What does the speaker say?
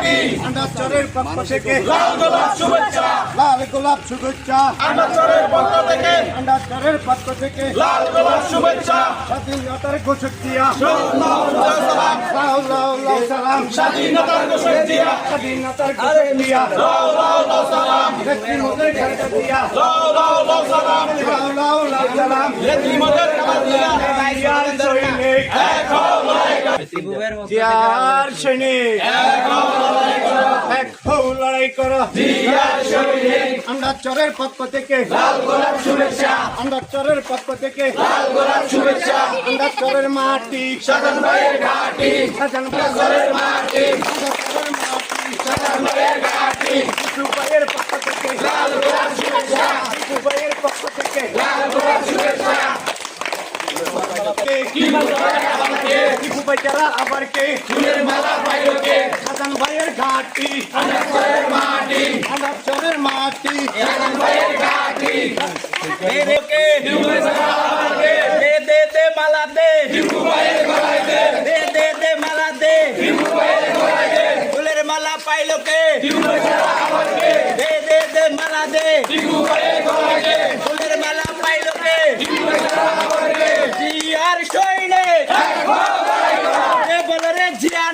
ঘাটি আন্ডারচরের পক্ষ থেকে লাল গোলাপ শুভেচ্ছা লাল গোলাপ শুভেচ্ছা আন্ডারচরের পক্ষ থেকে আন্ডারচরের পক্ষ থেকে লাল গোলাপ শুভেচ্ছা স্বাধীনতার ঘোষক দিয়া সালাম লাউ লাউ লাউ সালাম স্বাধীনতার ঘোষক দিয়া স্বাধীনতার ঘোষক দিয়া লাউ লাউ লাউ সালাম নেত্রী মোদের ঘাটে দিয়া লাউ লাউ লাউ সালাম লাউ লাউ লাউ সালাম নেত্রী মোদের ঘাটে দিয়া জিয়ার সৈনিক এক হও লড়াই করো জিয়ার সৈনিক এক হও লড়াই করো জিয়ার সৈনিক আন্ডারচরের পক্ষ থেকে লাল গোলাপ শুভেচ্ছা আন্ডারচরের পক্ষ থেকে লাল গোলাপ শুভেচ্ছা আন্ডারচরের মাটি সাজান ভাইয়ের ঘাটি সাজান সাজানের মাটি আন্ডারচরের মাটি সাজান ভাইয়ের ঘাটি সুপাইয়ের পক্ষ থেকে লাল গোলাপ শুভেচ্ছা সুপাইয়ের পক্ষ থেকে লাল গোলাপ শুভেচ্ছা কি বলতে পারে আমাকে সুপাই যারা আবার কে ফুলের মালা পাইলোকে সাজান ভাইয়ের ঘাটি আন্ডারচরের মাটি আন্ডারচরের মাটি সাজান ভাইয়ের ঘাটি দে ফুলের মালা আমাকে দে মালা দে টিপু ভাইয়ের গলায় দে দে মালা দে টিপু ভাইয়ের গলায় দে ফুলের মালা পাইলো কে ফুলের মালা আমাকে দে মালা দে টিপু ভাইয়ের গলায় দে ফুলের মালা পাইলো কে ফুলের মালা আমাকে জিয়ার সৈনিক এক হও লড়াই করো বল রে জিয়া